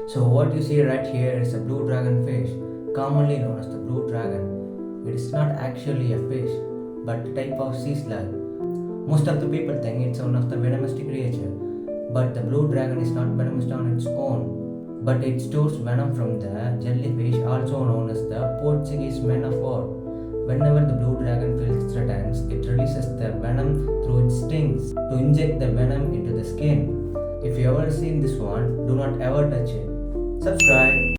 So what you see right here is a blue dragon fish, commonly known as the blue dragon. It is not actually a fish, but a type of sea slug. Most of the people think it's one of the venomous creature, but the blue dragon is not venomous on its own, but it stores venom from the jellyfish, also known as the Portuguese man of war. Whenever the blue dragon feels threatened, it releases the venom through its stings to inject the venom into the skin. If you ever seen this one, do not ever touch it. Subscribe.